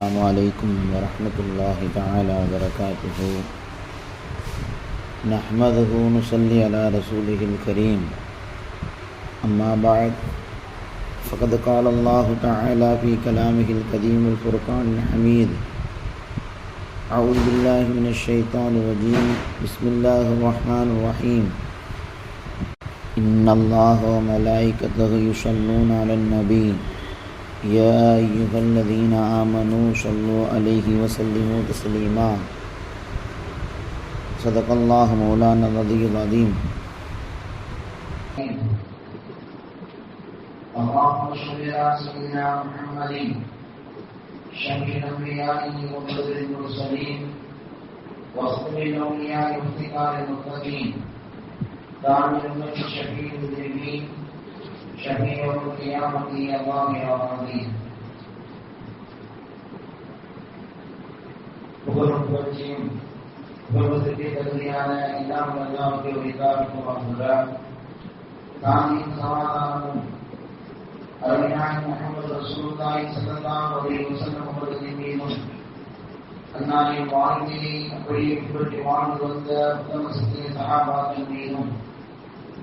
السلام عليكم ورحمة الله تعالى وبركاته. نحمده ونصلي على رسوله الكريم. أما بعد فقد قال الله تعالى في كلامه القديم الفرقان الحميد: أعوذ بالله من الشيطان الرجيم. بسم الله الرحمن الرحيم. إن الله وملائكته يصلون على النبي يا أيها الذين آمنوا صلوا عليه وسلموا تسليما. صدق الله مولانا العلي العظيم. اللهم صل على سيدنا محمد شفيع الأنبياء وبلغ المرسلين واصطفى الأولياء وافتقار المتقين داعي الأمة شفيع المذنبين شفيع يوم القيامة يا الله يا عظيم. புகழும் புகழ்ச்சியும் புகழ்வதற்கு தகுதியான இல்லாம அல்லாஹ்வுக்கு உரித்தாகும் அல்லாஹ் தானின் சமாதானமும் அருமையான முஹம்மது ரசூலுல்லாஹி ஸல்லல்லாஹு அலைஹி வஸல்லம் அவர்களின் மீதும் அன்னாரின் வாழ்க்கையை அப்படியே பின்பற்றி வாழ்ந்து வந்த உத்தம சத்திய சஹாபாக்கள் மீதும்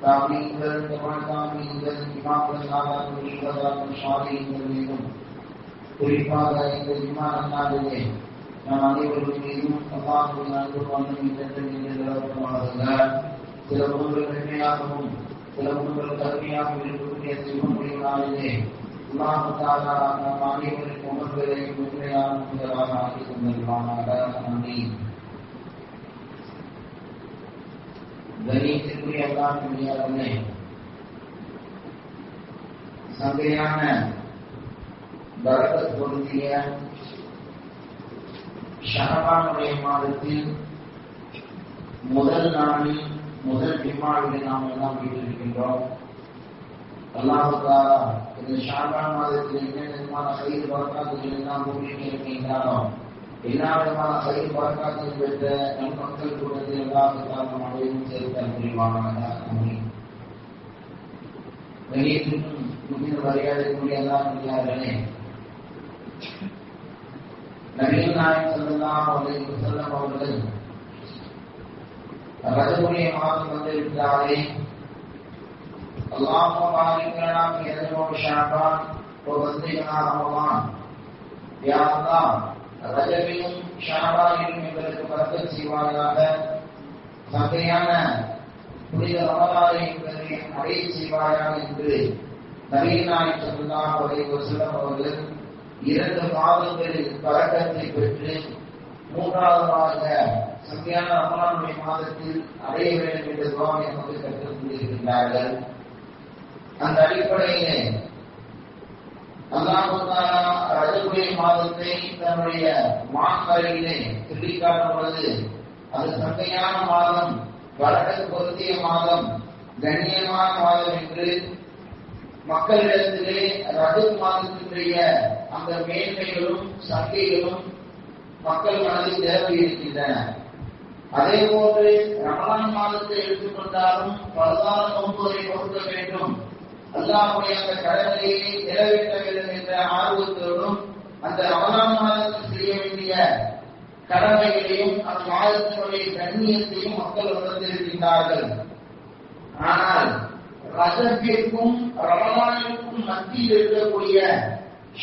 தாபீன்கள் தபாதாமீன்கள் இமாம்கள் சாதாக்கள் இவர்கள் ஷாதீன்கள் மீதும் குறிப்பாக இந்த இமான் அல்லாஹ்விலே நாம் அனைவரும் மீதும் அல்லாஹ்வின் அன்பு பண்பும் நிலைநிறுத்தப்படுவதாக சில ஊர்கள் மென்மையாகவும் சில ஊர்கள் கருமையாகவும் இருக்கக்கூடிய சிவனுடைய நாளிலே அல்லாஹ் தஆலா நம் அனைவரின் உணர்வுகளை உண்மையான முதலாக ஆக்கிக் கொண்டிருப்பானாக. ஆமீன். கணியத்திற்குரிய அல்லாஹ்விலே சங்கையான பரக்கத் பொருந்திய ஷஅபானுடைய மாதத்தில் முதல் நாளில் முதல் ஜும்ஆவிலே நாம் எல்லாம் வீட்டிருக்கின்றோம். அல்லாஹ் தஆலா இந்த ஷஅபான் மாதத்தில் என்னென்ன கைர் பரக்காத்துகள் எல்லாம் பூமிக்கு இருக்கின்றானோ எல்லா விதமான கைர் பரக்காத்துகள் பெற்ற நம் மக்கள் கூட்டத்தில் அல்லாஹ் தஆலா அனைவரும் சேர்த்த புரிவானாக. ஆமீன். கணியத்திற்கும் மிகுந்த மரியாதைக்குரிய அல்லாஹ்விலே நபிகள் நாயகம் ஸல்லல்லாஹு அலைஹி வஸல்லம் அவர்கள் ரஜபுடைய மாதம் வந்திருக்கிறாரே, அல்லாஹும்ம பாரிக் லனா ஃபீ ரஜப வ ஷஅபான் வ பல்லிக்னா ரமலான். யா அல்லாஹ், ரஜபிலும் ஷஅபானிலும் எங்களுக்கு பரக்கத் செய்வாயாக. சங்கையான புனித ரமலானை எங்களுக்கு அடைய செய்வாயாக என்று நபிகள் நாயகம் ஸல்லல்லாஹு அலைஹி வஸல்லம் அவர்கள் 2 மாதங்களில் பரக்கத்தை பெற்று மூன்றாவதாக சங்கையான ரமலானுடைய மாதத்தில் அடைய வேண்டும் என்ற துஆவை நமக்கு கற்றுக் கொடுத்திருக்கிறார்கள். அந்த அடிப்படையிலே அல்லாஹ் தஆலா ரஜபுடைய மாதத்தை தன்னுடைய மான்கரையிலே சொல்லிக்காட்டும் பொழுது அது சங்கையான மாதம், பரக்கத் பொருந்திய மாதம், கண்ணியமான மாதம் என்று மக்களிடத்திலே ரஜப் மாதத்தினுடைய அந்த மேன்மைகளும் சங்கைகளும் மக்கள் மனதில் நிரம்பி இருக்கின்றன. அதே போன்று ரமலான் மாதத்தை எடுத்துக்கொண்டாலும் பரதான நோன்புகளை நோக்க வேண்டும், அல்லாஹ்வுடைய அந்த கடமையை நிறைவேற்ற வேண்டும் என்ற ஆர்வத்தோடும் அந்த ரமலான் மாதத்தில் செய்ய வேண்டிய கடமைகளையும் அந்த மாதத்தினுடைய கண்ணியத்தையும் மக்கள் உணர்ந்திருக்கின்றார்கள். ஆனால் ரஜபிற்கும் ரமலானுக்கும் மத்தியில் இருக்கக்கூடிய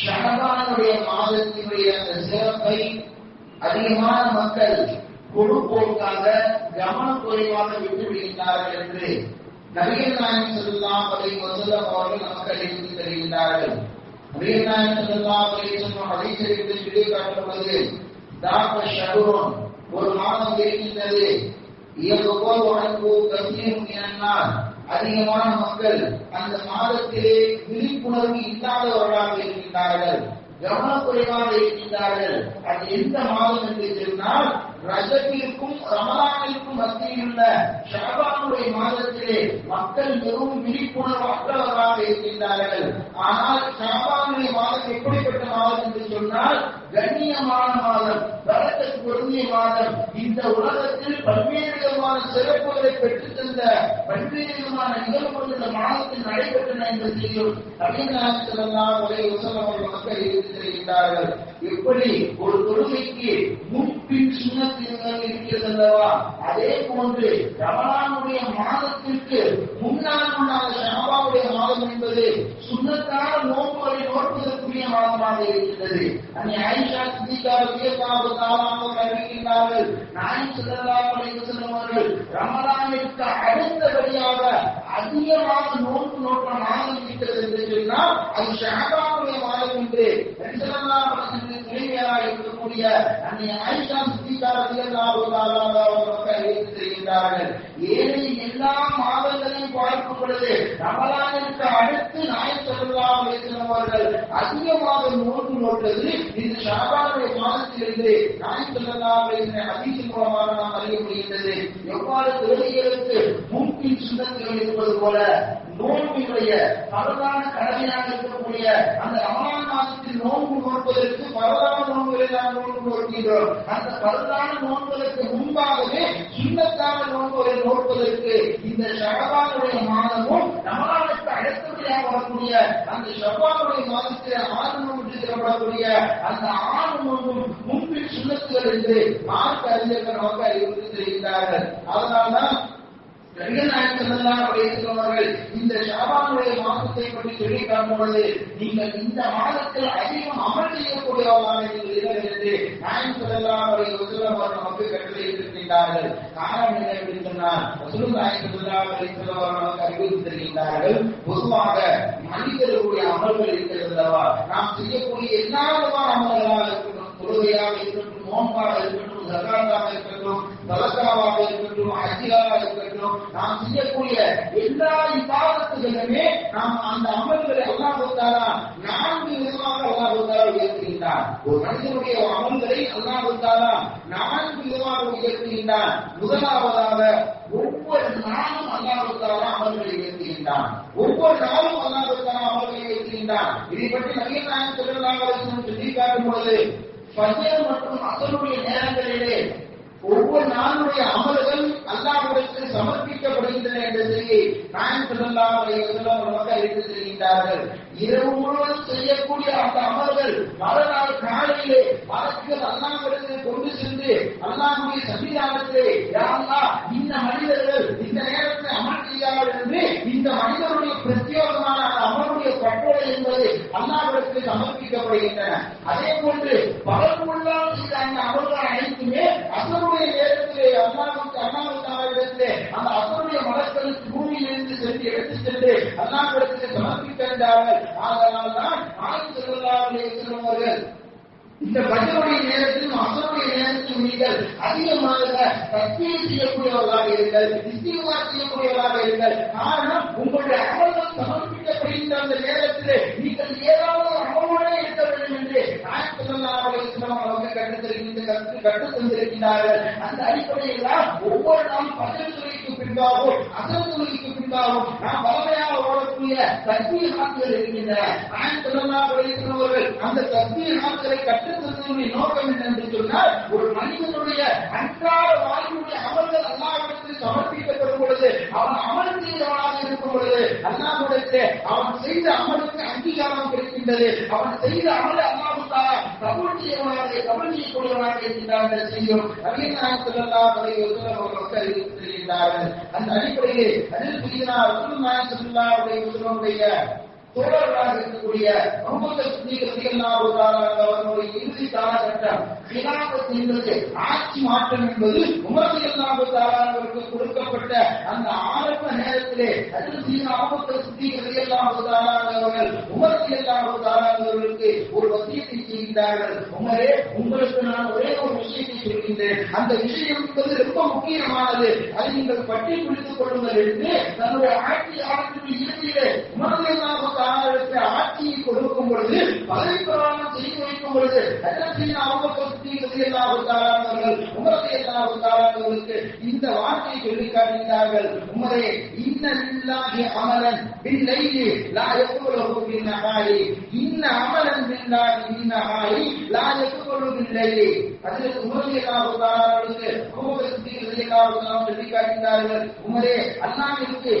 ஷஅபானுடைய மாதத்தினுடைய அந்த சிறப்பை அதிகமான மக்கள் பொறுப்போக்காக கவனக்குறைவாக விட்டுவிடுகின்றார்கள் என்று நபிகள் நாயகம் ஸல்லல்லாஹு அலைஹி வஸல்லம் அவர்கள் நமக்கு அறிவித்து தருகின்றார்கள். நபிகள் நாயகம் ஸல்லல்லாஹு அலைஹி வஸல்லம் ஹதீஸில் சொல்லிக்காட்டுவது தாக்க ஷஹ்ருன், ஒரு மாதம் இருக்கின்றது, யகுபு அன்ஹு கஸீருன் மினன்னார், அதிகமான மக்கள் அந்த மாதத்திலே விழிப்புணர்வு இல்லாதவர்களாக இருக்கின்றார்கள், கவனக்குறைவாக இருக்கின்றார்கள். அது எந்த மாதம் என்று சொன்னால் ரஜபிற்கும் ரமலானிற்கும் மத்தியில் உள்ள ஷஅபானுடைய மாதத்திலே மக்கள் மிகவும் விழிப்புணர்வு அற்றவர்களாக இருக்கின்றார்கள். ஆனால் ஷஅபானுடைய மாதம் எப்படிப்பட்ட மாதம் என்று சொன்னால் கண்ணியமான மாதம், பரக்கத் பொருந்திய மாதம். இந்த உலகத்தில் பல்வேறு விதமான சிறப்புகளை பெற்றுத் தந்த பல்வேறு விதமான நிகழ்வுகள் இந்த மாதத்தில் நடைபெற்றன என்று தெரியும். நபிகள் ஸல்லல்லாஹு அலைஹி வஸல்லம் அவர்கள் மக்கள் இருக்கிறார்கள். எப்படி ஒரு தொழுகைக்கு முன்பின் சுன்னத்துகள் இருக்கிறது அல்லவா, அதே போன்று ரமலானுடைய மாதத்திற்கு முன்னால் உண்டான ஷஅபானுடைய மாதம் என்பது சுன்னத்தான நோன்புகளை நோற்பதற்குரிய மாதமாக இருக்கிறது. அன்னை ஆயிஷா சித்திகா ரலியல்லாஹு தஆலா அவர்கள் அறிவிக்கின்றார்கள், நாயகம் ஸல்லல்லாஹு அலைஹி வஸல்லம் அவர்கள் ரமலானிற்கு அடுத்தபடியாக அதிகமாக நோன்பு நோற்ற மாதம் இருக்கிறது என்று சொன்னால் அது ஷஅபானுடைய மாதம் என்று ஸல்லல்லாஹு அலைஹி வஸல்லம் துணைவியராக இருக்கக்கூடிய அன்னை ஆயிஷா சித்திகா ரலியல்லாஹு தஆலா அவர்கள் அறிவிக்கின்றார்கள். ஏனைய எல்லா மாதங்களையும் பார்க்கும் பொழுது ரமலானிற்கு அடுத்து நாயகம் ஸல்லல்லாஹு அலைஹி வஸல்லம் அவர்கள் அதிகமாக நோன்பு நோட்டது இந்த ஷஅபானுடைய மாதத்திலிருந்து நாயகம் ஸல்லல்லாஹு அலைஹி வஸல்லம் ஹதீஸின் மூலமாக நாம் அறிய முடிகின்றது. எவ்வாறு தொழுகைகளுக்கு முன்பின் சுன்னத்துகள் இருப்பது போல நோன்பினுடைய பரதான கடமையாக இருக்கக்கூடிய அந்த ரமலான் மாதத்தில் நோன்பு நோற்பதற்கு பரதான நோன்புகளை நாம் நோன்பு நோக்கின்றோம். அந்த பரதான நோன்புகளுக்கு முன்பாகவே சுன்னத்தான நோன்புகளை நோற்பதற்கு இந்த ஷஅபானுடைய மாதமும் ரமலானுக்கு அடுத்தபடியாக வரக்கூடிய அந்த ஷஅபானுடைய மாதத்தில் 6 நோன்பு சொல்லப்படக்கூடிய அந்த 6 நோன்பும் முன்பின் சுன்னத்துகள் என்று மார்க்க அறிஞர்கள் நமக்கு அறிவுறுத்தி தெரிவித்தார்கள். அதனால்தான் நபிகள் நாயகம் ஸல்லல்லாஹு அலைஹி வஸல்லம் அவர்கள் இந்த ஷஅபானுடைய மாதத்தை பற்றி சொல்லி காட்டும்போது நீங்கள் இந்த மாதத்தில் அதிகம் அமல் செய்யக்கூடியவர்களாக நீங்கள் இருங்கள் என்று நாயகம் ஸல்லல்லாஹு அலைஹி வஸல்லம் அவர்கள் நமக்கு கட்டளையிட்டிருக்கின்றார்கள். காரணம் என்ன என்று சொன்னால் ரசூலுல்லாஹி ஸல்லல்லாஹு அலைஹி வஸல்லம் அவர்கள் நமக்கு அறிவுறுத்தி தருகின்றார்கள். பொதுவாக மனிதர்களுடைய அமல்கள் இருக்கிறது அல்லவா, நாம் செய்யக்கூடிய எல்லா விதமான அமல்களாக இருக்கட்டும், தொழுகையாக இருக்கட்டும், நோன்பாக இருக்கட்டும், ஜகாத்தாக இருக்கட்டும், சதகாவாக இருக்கட்டும், ஹஜ்ஜாக இருக்கட்டும், நாம் செய்யக்கூடிய எல்லா இபாதத்துகளுமே நாம் அந்த அமல்களை அல்லாஹ் தஆலா 4 விதமாக அல்லாஹ் தஆலா உயர்த்துகின்றார். ஒரு மனிதனுடைய அமல்களை அல்லாஹ் தஆலா 4 விதமாக உயர்த்துகின்றார். முதலாவதாக ஒவ்வொரு நாளும் அல்லாஹ் தஆலா அமல்களை உயர்த்துகின்றான். ஒவ்வொரு நாளும் அல்லாஹ் தஆலா அமல்களை உயர்த்துகின்றான். இதை பற்றி நபிகள் நாயகம் ஸல்லல்லாஹு அலைஹி வஸல்லம் சொல்லி காட்டும் பொழுது ஃபஜ்ர் மற்றும் அஸ்ருடைய நேரங்களிலே ஒவ்வொரு நாளுடைய அமல்கள் அல்லாஹ்விடத்தில் சமர்ப்பிக்கப்படுகின்றன என்ற செய்தியை நாயகம் ஸல்லல்லாஹு அலைஹி வஸல்லம் அவர்கள் எடுத்து செல்கின்றார்கள். இரவு முழுவதும் செய்யக்கூடிய அந்த அமல்கள் மறுநாள் காலையிலே மலக்குகள் அல்லாஹ்விடத்தில் கொண்டு சென்று அல்லாஹ்வுடைய சன்னிதானத்திலே யா அல்லாஹ் இந்த மனிதர்கள் இந்த நேரத்தில் அமல் செய்யார்கள் என்று இந்த மனிதனுடைய பிரத்யேகமான அந்த அமலுடைய பட்டோலை என்பது அல்லாஹ்விடத்தில் சமர்ப்பிக்கப்படுகின்றன. அதே போன்று பகலுக்குள்ளால் செய்த அந்த அமல்கள் அனைத்துமே அசருடைய நேரத்திலே அல்லாஹ்விடத்திலே அந்த அசருடைய மலக்களுக்கு பூமியிலிருந்து சென்று எடுத்துச் சென்று அல்லாஹ்விடத்தில் சமர்ப்பிக்கின்றார்கள். ஆதலால்தான் நாயகம் ஸல்லல்லாஹு அலைஹி வஸல்லம் அவர்கள் இந்த ஃபஜ்ருடைய நேரத்திலும் அஸ்ருடைய நேரத்திலும் நீங்கள் அதிகமாக தஸ்பீஹ் செய்யக்கூடியவர்களாக இருங்கள், இஸ்திக்பார் செய்யக்கூடியவர்களாக இருங்கள். காரணம், உங்களுடைய அமல்கள் சமர்ப்பிக்கப்படுகின்ற அந்த நேரத்திலே நீங்கள் ஏதாவது அமலுடனே இருக்க வேண்டும் என்று நாயகம் ஸல்லல்லாஹு அலைஹி வஸல்லம் அவர்கள் கற்றுத் தந்திருக்கிறார்கள். அந்த அடிப்படையில் ஒவ்வொரு நாளும் ஃபஜ்ர் தொழுகைக்கு பின்பாகவும் அஸ்ர் தொழுகைக்கு பின்பாகவும் நாம் வளமையாக ஓடக்கூடிய தஸ்பீஹாத்துகள் இருக்கின்றன. நாயகம் ஸல்லல்லாஹு அலைஹி வஸல்லம் அவர்கள் அந்த தஸ்பீஹாத்துகளை கற்றுத்தந்ததுடைய நோக்கம் என்று சொன்னால் ஒரு மனிதனுடைய அன்றாட வாழ்க்கையுடைய அமல்கள் அல்லாஹ்விடத்தில் சமர்ப்பிக்கப்படும் பொழுது அவன் அமல் செய்தவனாக இருக்கும் பொழுது அல்லாஹ்விடத்தில் அவன் செய்த அமலுக்கு அங்கீகாரம் கிடைக்கின்றது. அவன் செய்த அமலை அல்லாஹ் தஆலா கபூல் செய்யக்கூடியவனாக இருக்கின்றார் செய்யும். நபிகள் நாயகம் ஸல்லல்லாஹு அலைஹி வஸல்லம் அவர்கள் அறிவித்திருக்கிறார்கள். அந்த அடிப்படையில் அதில் புதினா ரசூலுல்லாஹி ஸல்லல்லாஹு அலைஹி வஸல்லம் தோழர்களாக இருக்கக்கூடிய அபூபக்கர் சித்திக் ரலியல்லாஹு தஆலா அவர்களுடைய இறுதி காலகட்டம் கிலாஃபத் என்பது ஆட்சி மாற்றம் என்பது உமர் ரலியல்லாஹு தஆலா அவர்களுக்கு கொடுக்கப்பட்ட அந்த ஆரம்ப நேரத்திலே அதில் அபூபக்கர் சித்திக் ரலியல்லாஹு தஆலா அவர்கள் உமர் ரலியல்லாஹு தஆலா அவர்களுக்கு ஒரு வசியத்தை செய்கிறார்கள். உமரே, உங்களுக்கு நான் ஒரே ஒரு விஷயத்தை சொல்கின்றேன், அந்த விஷயம் என்பது ரொம்ப முக்கியமானது, அதை நீங்கள் பற்றி பிடித்துக் கொள்ளுங்கள் என்று தன்னுடைய ஆட்சி காலத்திற்கு இறுதியிலே உமர் ரலியல்லாஹு தஆலாவுக்கு ஆட்சியை கொடுக்கும் பொழுது பதவி பிரமாணம் செய்து வைக்கும் பொழுது ஹஜ்ரத் அபூபக்கர் சித்திக் ரலியல்லாஹு தஆலா அவர்கள் உமர் ரலியல்லாஹு தஆலா அவர்களுக்கு இந்த வார்த்தையை சொல்லி காட்டினார்கள். உமரே, இன்ன லில்லாஹி அமலன் பில் லைலி லா யக்புலுஹு பின் நஹாரி, இன்ன அமலன் பில்லாஹி பின் நஹாரி லா யக்புலுஹு பில் லைலி. ஹஜ்ரத் உமர் ரலியல்லாஹு தஆலா அவர்களுக்கு அபூபக்கர் சித்திக் ரலியல்லாஹு தஆலா சொல்லி காட்டினார்கள். உமரே, அல்லாஹ்விற்கு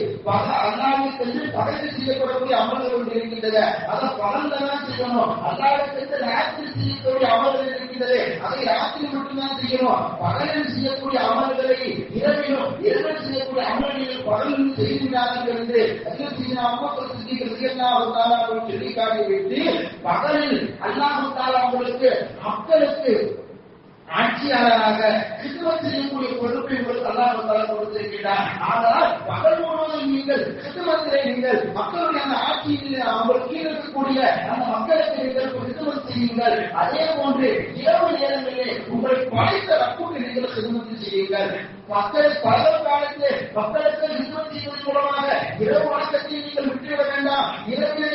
பகலில் செய்யப்படக்கூடிய அமல்கள் இருக்கின்றது, அதை பகல்தான் செய்யணும். அல்லாஹ்விற்கு ராத்திரி செய்யக்கூடிய அமல்கள் இருக்கின்றது, அதை ராத்திரி மட்டும்தான் செய்யணும். பகலில் செய்யக்கூடிய அமல்களை இரவிலும், இரவில் செய்யக்கூடிய அமல்களை பகலில் செய்கிறார்கள் என்று அபூபக்கர் சித்திக் ரலியல்லாஹு தஆலா அவர்கள் சொல்லி காட்டிவிட்டு, பகலில் அல்லாஹ் தஆலா உங்களுக்கு மக்களுக்கு ஆட்சியாளராக கிதுமத் செய்யக்கூடிய பொறுப்பை உங்களுக்கு அல்லாஹ் தஆலா கொடுத்திருக்கிறார். ஆனால் பகல் முழுவதும் நீங்கள் கிதுமத்திலே நீங்கள் மக்களுடைய அந்த ஆட்சியில் அவர்கள் கீழ் இருக்கக்கூடிய அந்த மக்களுக்கு நீங்கள் கிதுமத் செய்யுங்கள். அதே போன்று இரவு நேரங்களிலே உங்களை படைத்த ரப்புக்கு நீங்கள் கிதுமத் செய்யுங்கள். மக்கள் பகல் காலத்திலே மக்களுக்கு கிதுமத் செய்வதன் மூலமாக இரவு வணக்கத்தை நீங்கள் விட்டுவிட வேண்டாம். இரவிற்கு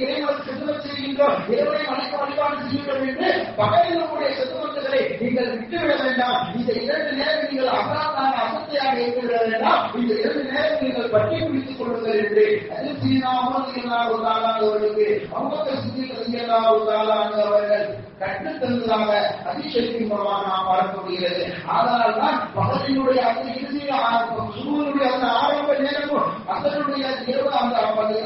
இறைவனுக்கு கிதுமத் செய்கின்றோம், இரவை வழிபாடு செய்யுங்கள் என்று பகலில் உங்களுடைய கிதுமத்துகளை நீங்கள் விட்டுவிட வேண்டாம். இந்த 2 நேரம் நீங்கள் அசாதாரண அசத்தையாக இருந்துவிட வேண்டாம். இந்த 2 நேரம் நீங்கள் பற்றி பிடித்துக் கொள்ளுங்கள் என்று அவர்களுக்கு அபூபக்கர் சித்திக் ரலியல்லாஹு தஆலா அவர்கள் கற்றுத்தந்ததாக அதிசயத்தின் மூலமாக நாம் பார்க்க முடிகிறது. அதனால் தான் பகலினுடைய அந்த சுபுனுடைய அந்த ஆரம்ப நேரமும் அசருடைய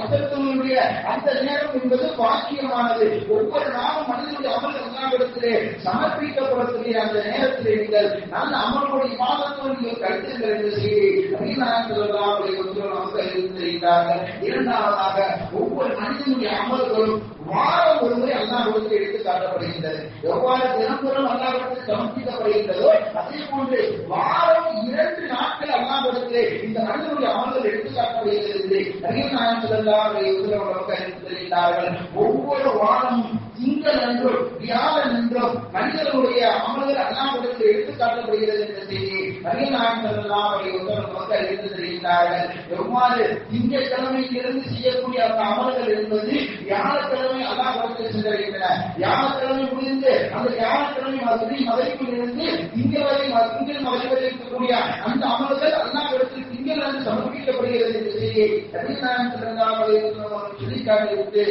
அசருடைய அந்த நேரம் என்பது பாக்கியமானது. ஒவ்வொரு நாளும் மனிதனுடைய அமல் அல்லாஹ்விடத்திலே சமர்ப்பிக்கப்படக்கூடிய அந்த நேரத்திலே நீங்கள் நல்ல அமலுடைய இபாதத்தோடு நீங்கள் கருத்துங்கள் என்று செய்தி நபிகள் ஸல்லல்லாஹு அலைஹி வஸல்லம் அவர்கள் எழுதியிருக்கிறார்கள். இரண்டாவதாக ஒவ்வொரு மனிதனுடைய அமல்களும் வாரம் ஒருமுறை அல்லாஹ்விடத்தில் எடுத்து காட்டப்படுகின்றது. எவ்வாறு தினந்தோறும் அல்லாஹ்விடத்தில் சமர்ப்பிக்கப்படுகின்றதோ அதே போன்று வாரம் 2 நாட்கள் அல்லாஹ்விடத்திலே இந்த மனிதனுடைய அமல்கள் எடுத்து காட்டப்படுகிறது என்று நபிகள் ஸல்லல்லாஹு அலைஹி வஸல்லம் அவர்கள் எழுதியிருக்கிறார்கள். ஒவ்வொரு வாரமும் திங்கள் என்றும் வியாழன் என்றும் மனிதனுடைய அமல்கள் அல்லாஹ்விடத்தில் எடுத்து காட்டப்படுகிறது என்ற செய்தி நபிகள் ஸல்லல்லாஹு அலைஹி வஸல்லம் அவர்கள் எழுதியிருக்கிறார்கள். எவ்வாறு திங்கட்கிழமையிலிருந்து செய்யக்கூடிய அந்த அமல்கள் என்பது வியாழக்கிழமை அல்லாஹ்விடத்தில் சென்றடைகின்றன. வியாழக்கிழமை முடிந்து அந்த வியாழக்கிழமை மதிப்பில் இருந்து திங்கள் மதிப்பில் இருக்கக்கூடிய அந்த அமல்கள் அல்லாஹ்விடத்தில் திங்கள் என்று சமர்ப்பிக்கப்படுகிறது என்ற செய்தியை நபிகள் ஸல்லல்லாஹு அலைஹி வஸல்லம் அவர்கள் சொல்லி காட்டிவிட்டு,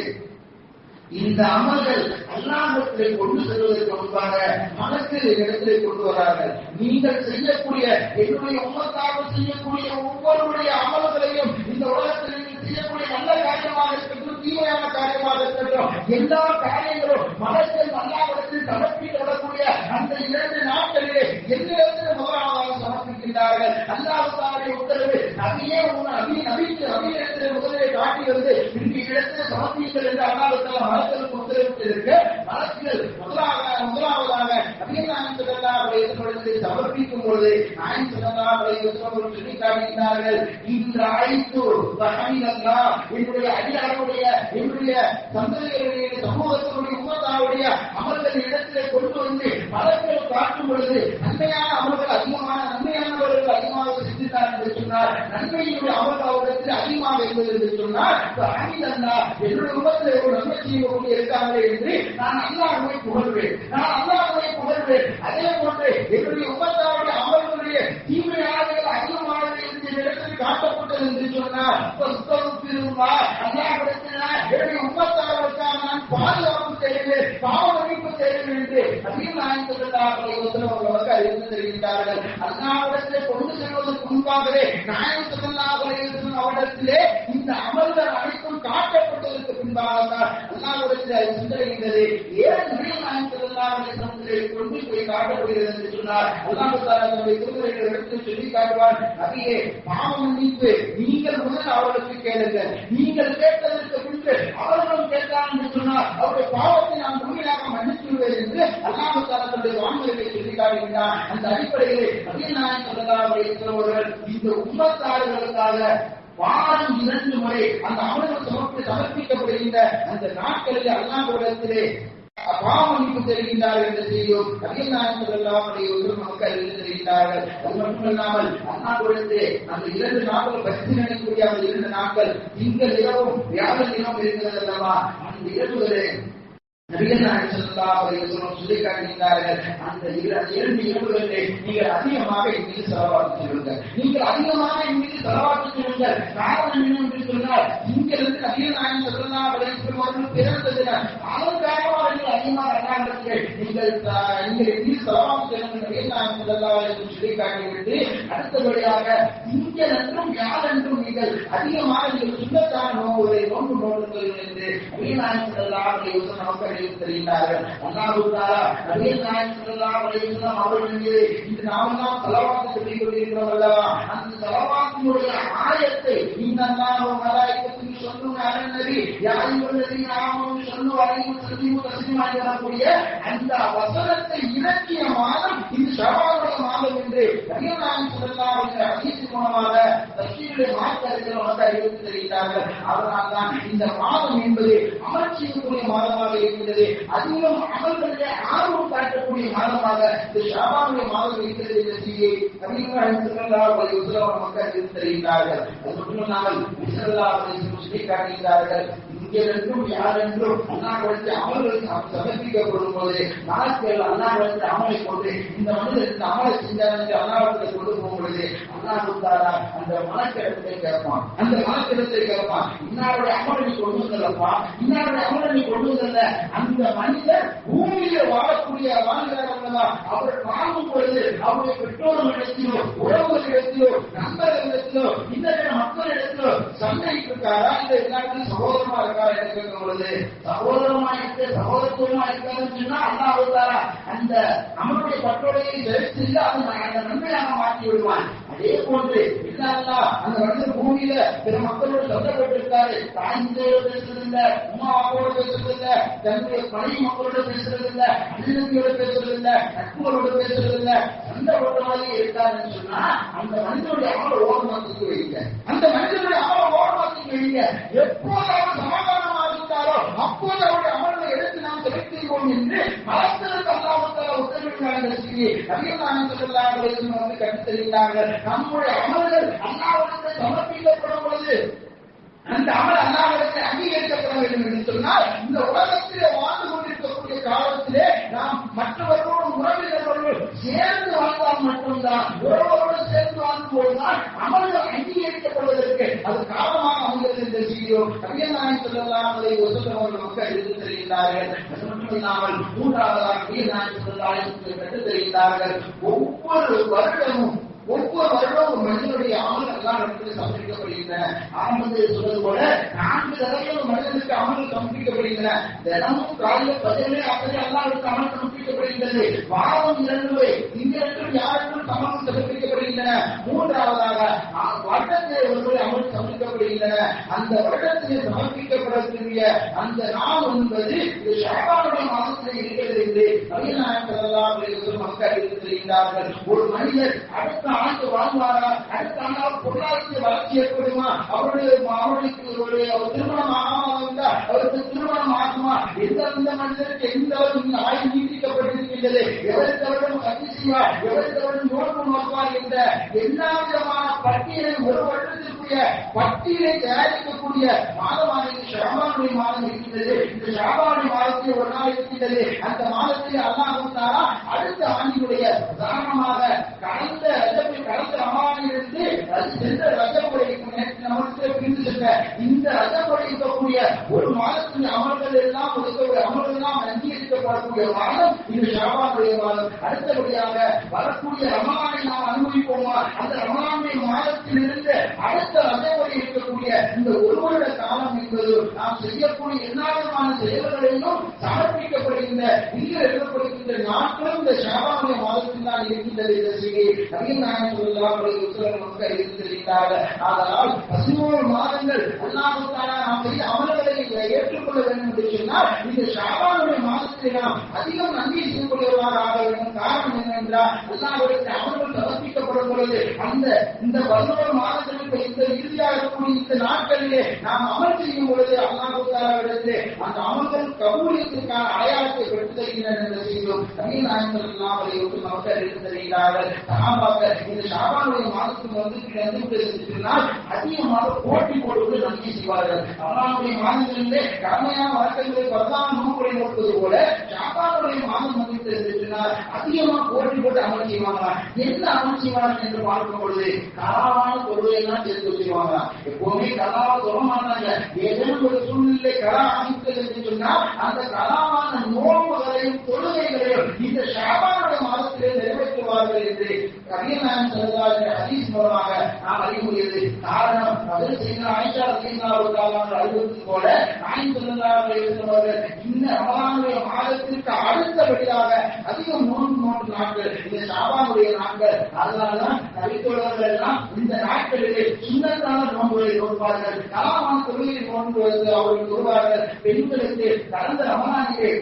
இந்த அமல்கள் அல்லாஹ்விடத்திலே கொண்டு செல்வதற்கு முன்பாக மனத்தில் இடத்திலே கொண்டு வரார்கள். நீங்கள் செய்யக்கூடிய என்னுடைய உம்மத்தாக செய்யக்கூடிய ஒவ்வொருடைய அமல்களையும் இந்த உலகத்தில் நீங்கள் செய்யக்கூடிய நல்ல காரியமாக இருக்கட்டும், தீமையான காரியமாக இருக்கட்டும், எல்லா காரியங்களும் மனத்தில் அல்லாஹ்விடத்தில் சமர்ப்பிக்கப்படக்கூடிய அந்த 2 நாட்களிலே என்னிடத்தில் முதலாவதாக சமர்ப்பிக்கின்றார்கள். அல்லாஹ் தஆலாவுடைய உத்தரவு நபியிடத்திலே முதலிலே காட்டி வந்து இன்று இடத்தில் சமர்ப்பிங்கள் என்று அல்லாஹ் தஆலா மலக்களுக்கு உத்தரவிட்டிருக்க, மலக்குகள் முதலாவதாக நபிகள் நாயகம் ஸல்லல்லாஹு அலைஹி வஸல்லம் சமர்ப்பிக்கும் பொழுது நாயகம் ஸல்லல்லாஹு அலைஹி வஸல்லம் சொல்லி காட்டினார்கள், இந்த ஆயித்து வஹமிதல்லாஹ், என்னுடைய அடியாருடைய என்னுடைய சந்ததிகளுடைய சமூகத்தினுடைய உம்மத்தாவுடைய அமல்கள் இடத்திலே கொண்டு வந்து மலக்கள் காட்டும் பொழுது நன்மையான அமல்கள் நன்மையானவர்கள் அதிகமாக செஞ்சுட்டார் என்று சொன்னார். நன்மையினுடைய அமல்கள் அவரிடத்தில் அதிகமாக இருந்தது என்று சொன்னார். வஹமிதல்லாஹ், என்னுடைய உம்மத்திலே ஒரு நன்மை செய்யக்கூடிய இருக்காங்களே என்று நான் அல்லாஹ்வை புகழ்வேன். அதே போன்று என்னுடைய உம்மத்தாவுடைய அமல்களுடைய தீமையாளர்கள் அதிகமானது என்று இடத்தில் காட்டப்பட்டது என்று சொன்னார். அல்லாஹ்விடத்தில் என்னுடைய உம்மத்தார்களுக்காக நான் பாதுகாப்பு செய்வேன், பாவ மன்னிப்பு செய்வேன் என்று நபிகள் நாயகம் ஸல்லல்லாஹு அலைஹி வஸல்லம் அவர்கள் அறிவித்து தருகின்றார்கள். அல்லாஹ்விடத்திலே கொண்டு செல்வதற்கு முன்பாகவே நாயகம் ஸல்லல்லாஹு அலைஹி வஸல்லம் அவரிடத்திலே இந்த அமல்கள் அனைத்தும் காட்டப்பட்டதற்கு பின்பாக தான் அல்லாஹ்விடத்தில் சென்றடைகின்றது. ஏன் நபிகள் நாயகம் ஸல்லல்லாஹு அலைஹி வஸல்லம் கொண்டு போய் காட்டப்படுகிறது என்று சொன்னார். அல்லாஹ் தஆலா தன்னுடைய திருமறையில் எடுத்து சொல்லி காட்டுவார், நபியே, பாவ மன்னிப்பு நீங்கள் முதல் அவர்களுக்கு கேளுங்கள், நீங்கள் கேட்டதற்கு பின்பு அவர்களும் கேட்கிறார் என்று சொன்னார். அவருடைய பாவத்தை நான் முழுமையாக மன்னித்து விடுவேன் என்று அல்லாஹ் தஆலா தன்னுடைய வான்மொழியை சொல்லி காட்டுகின்றார். அந்த அடிப்படையில் நபிகள் நாயகம் ஸல்லல்லாஹு அலைஹி வஸல்லம் அவர்கள் இந்த உம்மத்தார்களுக்காக வாரம் 2 முறை அந்த அமல்கள் சமர்ப்பிக்கப்படுகின்ற அந்த நாட்களில் அல்லாஹ்விடத்திலே பாவமன்னிப்பு தெரிவித்தார்கள் என்ற செய்தியும் நபிகள் நாயகம் ஸல்லல்லாஹு அலைஹி வஸல்லம் நமக்கு அறிவித்து தெரிவித்தார்கள். அது மட்டுமல்லாமல் அல்லாஹ்விடத்திலே அந்த 2 நாட்கள் பரிசீலனைக்குரிய அந்த 2 நாட்கள் திங்கள் இரவும் வியாழன் இரவும் இருக்கிறது அல்லவா, அந்த இரவுகளே நபிகள் நாயகம் ஸல்லல்லாஹு அலைஹி வஸல்லம் சொல்லி காட்டுகிறார்கள். அந்த 2 இரவுகளிலே நீங்கள் அதிகமாக என் மீது ஸலவாத் சொல்லுங்கள், நீங்கள் அதிகமாக என் மீது ஸலவாத் சொல்லுங்கள். காரணம் என்னவென்று சொன்னால், இங்கிருந்து நபிகள் நாயகம் ஸல்லல்லாஹு அலைஹி வஸல்லம் அவர்கள் பிறந்த தினம், அதன் காரணமாக நீங்கள் அதிகமாக அல்லாஹ்விடத்திலே நீங்கள் என் மீது ஸலவாத் சொல்லுங்கள் நபிகள் நாயகம் ஸல்லல்லாஹு அலைஹி வஸல்லம் சொல்லி காட்டிவிட்டு அடுத்தபடியாக திங்களன்றும் வியாழன்றும் நீங்கள் அதிகமாக நீங்கள் சுண்ணத்தான நோன்புகளை நோன்புங்கள் என்று நபிகள் நாயகம் ஸல்லல்லாஹு அலைஹி வஸல்லம் நமக்கு தெரிவித்தார்கள். அல்லாஹ் தஆலா நபிகள் நாயகம் ஸல்லல்லாஹு அலைஹி வஸல்லம் அவர்கள் மீது இன்று நாமெல்லாம் ஸலவாத் சொல்லிக் கொண்டிருக்கிறோம் அல்லவா, அந்த ஸலவாத்தினுடைய ஆயத்தை இன்னல்லாஹு வ மலாயிகத்துஹு யுஸல்லூன அலன் நபி யா அய்யுஹல்லதீன ஆமனூ ஸல்லூ அலைஹி வஸல்லிமு தஸ்லீமா வரக்கூடிய அந்த வசனத்தை இறக்கிய மாதம் இந்த ஷஅபானுடைய மாதம் என்று நபிகள் நாயகம் ஸல்லல்லாஹு அலைஹி வஸல்லம் ஹதீஸ் மூலமாக தஃசீருடைய மார்க்கத்தில் நமக்கு அறிவித்து தெரிவித்தார்கள். அதனால்தான் இந்த மாதம் என்பது அமல் செய்யக்கூடிய மாதமாக இருக்கிறது, அதிகம் அமல்களிலே ஆர்வம் காட்டக்கூடிய மாதமாக இந்த ஷஅபானுடைய மாதம் இருக்கிறது என்ற செய்தியை நபிகள் நாயகம் ஸல்லல்லாஹு அலைஹி வஸல்லம் நமக்கு அறிவித்து தெரிவித்தார்கள். அது மட்டுமல்லாமல் ஸல்லல்லாஹு அலைஹி வஸல்லம் சொல்லி காட்டுகிறார்கள், இங்கென்றும் யாரென்றும் அல்லாஹ்விடத்தில் அமல்கள் சமர்ப்பிக்கப்படும் போது நாட்கள் அல்லாஹ்விடத்தில் அமலை கொண்டு இந்த மனிதர் இந்த அமலை செஞ்சார் என்று அல்லாஹ்விடத்தில் கொண்டு போகும்பொழுது அல்லாஹ் தஆலா அந்த மனக்கிடத்தை கேட்பான். அந்த மனக்கிடத்தை கேட்பான், இன்னாருடைய அமலை கொண்டு வந்தல்லப்பா, இன்னாருடைய அமலை நீ கொண்டு வந்தல்ல. அந்த மனிதர் பூமியிலே வாழக்கூடிய வாழ்கிறார் அல்லவா, அவர் வாழும் பொழுது அவருடைய பெற்றோர்களிடத்திலோ உறவுகளிடத்திலோ நண்பர்களிடத்திலோ இன்னொரு மக்களிடத்திலோ சண்டைக்கு இருக்காரா, இல்லை எல்லாருக்கும் சகோதரமா இருக்காரா என்று கேட்கும் பொழுது சகோதரமா இருக்க சகோதரத்துவமா இருக்காருன்னு சொன்னா அல்லாஹ் தஆலா அந்த நம்மளுடைய பட்டோடையை செலுத்தி அந்த நன்மையாக மாற்றி விடுவான். அதே போன்று இல்லா அந்த மனிதர் பூமியில பிற மக்களோடு சந்தப்பட்டிருக்காரு, தாய்ந்தோடு பேசுறது இல்ல, உமா அப்பாவோட பேசுறது இல்ல, தன்னுடைய பழைய மக்களோட பேசுறது இல்ல, அண்ணனோட பேசுறது இல்ல, நட்புகளோட பேசுறது இல்ல, சண்டை ஓட்டமாதிரி இருக்காருன்னு சொன்னா அந்த மனிதனுடைய அமலை ஓரமாக்கி வைங்க, அந்த மனிதனுடைய அமலை ஓரமாக்கி வைங்க. எப்போது அவர் சமாதானமாக இருந்தாரோ அப்போது அவருடைய அமலை எடுத்து நாம் செலுத்துவோம் என்று மலத்திற்கு அல்லாஹ் உத்தரவிட்டாங்க. நபிகள் நாயகம் ஸல்லல்லாஹு அலைஹி வஸல்லம் வந்து கற்றுத்தருகிறார்கள், நம்முடைய அமல்கள் அல்லாஹ்விடத்தில் சமர்ப்பிக்கப்படும் பொழுது அந்த அமல் அல்லாஹ்விடத்தில் அங்கீகரிக்கப்பட வேண்டும் என்று சொன்னால் இந்த உலகத்திலே வாழ்ந்து கொண்டிருக்கக்கூடிய காலத்திலே நாம் மற்றவர்களோடு உறவினர்களோடு சேர்ந்து வாழ்ந்தால் மட்டும்தான், உறவோடு சேர்ந்து வாழ்ந்து போதுதான் அமல்கள் அங்கீகரிக்கப்படுவதற்கு அது காரணமாக அமைகிறது என்ற செய்தியோ நபிகள் நாயகம் ஸல்லல்லாஹு அலைஹி வஸல்லம் அவர்கள் நமக்கு அறிவித்து தெரிவித்தார்கள். அது மட்டுமில்லாமல் மூன்றாவதாக நபிகள் நாயகம் ஸல்லல்லாஹு அலைஹி வஸல்லம் கற்றுத் தெரிவித்தார்கள், ஒவ்வொரு வருடமும் ஒரு மனிதனுடைய அமல் எல்லாம் இடத்தில் சமர்ப்பிக்கப்படுகின்றன. ஆரம்பத்தில் சொன்னது போல 4 தடவை மனிதனுக்கு அமல் சமர்ப்பிக்கப்படுகின்றன. தினமும் காலையில் 10 அப்படி அல்லாஹ்வுக்கு அமல் சமர்ப்பிக்கப்படுகின்றது. வாரம் 2 முறை திங்களன்றும் யாருக்கும் அமல் சமர்ப்பிக்கப்படுகின்றன. மூன்றாவதாக வருடத்தில் ஒரு முறை அமல் சமர்ப்பிக்கப்படுகின்றன. அந்த வருடத்தில் சமர்ப்பிக்கப்படக்கூடிய அந்த நாள் என்பது ஷஅபானுடைய மாதத்தில் இருக்கிறது என்று நபிகள் நாயகம் ஸல்லல்லாஹு அலைஹி வஸல்லம் நமக்கு அறிவித்து தெரிவித்தார்கள். ஒரு மனிதர் அடுத்த ஆண்டு வாழ்வாரா, அடுத்த ஆண்டால் பொருளாதார வளர்ச்சி ஏற்படுமா, அவர்களுக்கு திருமணம் ஆகாமல் அவருக்கு திருமணம் ஆகுமா, எந்த மனிதருக்கு எந்த ஆயுள் நீட்டிக்கப்பட்டிருக்கின்றது, எவருக்கு அவரிடம் கல்வி செய்வார், எவருக்கு அவரிடம் நோக்கம் நோக்குவார் என்ற எல்லா விதமான பட்டியலை ஒரு வருடத்திற்குரிய பட்டியலை தயாரிக்கக்கூடிய மாதமாக ஷஅபானுடைய மாதம் இருக்கின்றது. இந்த ஷஅபானுடைய மாதத்தில் ஒரு நாள் இருக்கின்றது. அந்த மாதத்தில் அல்லாஹ் தஆலா அடுத்த ஆண்டினுடைய உதாரணமாக கடந்த ரமலானிலிருந்து சென்ற ரஜபுடைய நமக்கு பிரிந்து சென்ற இந்த ரஜபுடைய இருக்கக்கூடிய ஒரு மாதத்தின் அமல்கள் எல்லாம் அமல்கள் எல்லாம் அங்கீகரிக்கப்படக்கூடிய மாதம் இந்த ஷஅபானுடைய மாதம். அடுத்தபடியாக வரக்கூடிய ரமலானை நாம் அனுபவிப்போமா, அந்த ரமலானுடைய மாதத்திலிருந்து அடுத்த ரஜபுடைய இருக்கக்கூடிய இந்த ஒரு வருட காலம் என்பது நாம் செய்யக்கூடிய எல்லா விதமான செயல்களையும் சமர்ப்பிக்கப்படுகின்ற இங்கு எழுதப்படுகின்ற நாட்களும் இந்த ஷஅபானுடைய மாதத்தில் தான் இருக்கின்றது என்ற செய்தியை நபிகள் நாயகம் ஸல்லல்லாஹு அலைஹி வஸல்லம் நமக்கு அறிவித்து தெரிவித்தார்கள். ஆதலால் 11 மாதங்கள் அல்லாஹ் தஆலா நாம் செய்த அமல்களை ஏற்றுக்கொள்ள வேண்டும் என்று சொன்னால் இந்த ஷஅபானுடைய மாதத்தில் நாம் அதிகம் நன்மை செய்யக்கூடியவர்களாக ஆக வேண்டும். காரணம் என்ன என்றால் அல்லாஹ்விடத்தில் அவர்கள் சமர்ப்பிக்கப்படும் பொழுது இந்த 11 மாதங்களுக்கு இந்த இறுதியாக இருக்கக்கூடிய இந்த நாட்களிலே நாம் அமல் செய்யும் பொழுது அல்லாஹ் தஆலாவிடத்திலே அந்த அமல்கள் கபூலியத்திற்கான அடையாளத்தை பெற்று தருகின்றன என்ற செய்தியும் நபிகள் நாயகம் ஸல்லல்லாஹு அலைஹி வஸல்லம் அவர்கள் எடுத்து தருகிறார்கள். சஹாபாக்கள் இந்த ஷாபானுடைய மாதத்துக்கு வந்து அதிகமாக போட்டி போடுவது நன்மை செய்வார்கள். அல்லாஹ்வுடைய மாதங்களிலே கடமையான வழக்கங்களை பிரதான நோக்குகளை நோக்குவது போல ஷாபானுடைய மாதம் வந்து தெரிந்திருக்கிறார் அதிகமாக போட்டி போட்டு அமல் செய்வாங்களா? என்ன அமல் செய்வார்கள் என்று பார்க்கும் பொழுது கலாவான பொருளையெல்லாம் சேர்த்து வச்சுருவாங்க. எப்பவுமே கலாவா சொல்ல மாட்டாங்க. ஏதேனும் ஒரு சூழ்நிலை கலா அமைத்தது என்று சொன்னால் அந்த கலாவான நோன்புகளையும் தொழுகைகளையும் இந்த ஷாபானுடைய மாதத்திலே நிறைவேற்றுவார்கள் என்று நபிகள் நாயகம் ஸல்லல்லாஹு அலைஹி வஸல்லம் ஹதீஸ் மூலமாக நாம் அறிய முடியுது. காரணம் அதில் செய்த ஆயிஷா ரலியல்லாஹு தஆலா அறிவித்தது போல நாயகம் ஸல்லல்லாஹு அலைஹி வஸல்லம் அவர்கள் இந்த ரமலானுடைய மாதத்திற்கு அடுத்தபடியாக அதிகம் நோன்பு நாட்கள் இந்த ஷாபானுடைய நாட்கள். அதனால்தான் நபித்தோழர்கள் எல்லாம் இந்த நாட்களிலே சுன்னத்தான நோன்புகளை நோக்குவார்கள். கலாமான தொழுகையை நோன்பு அவர்கள் சொல்வார்கள். பெண்களுக்கு கடந்த ரமலானிலே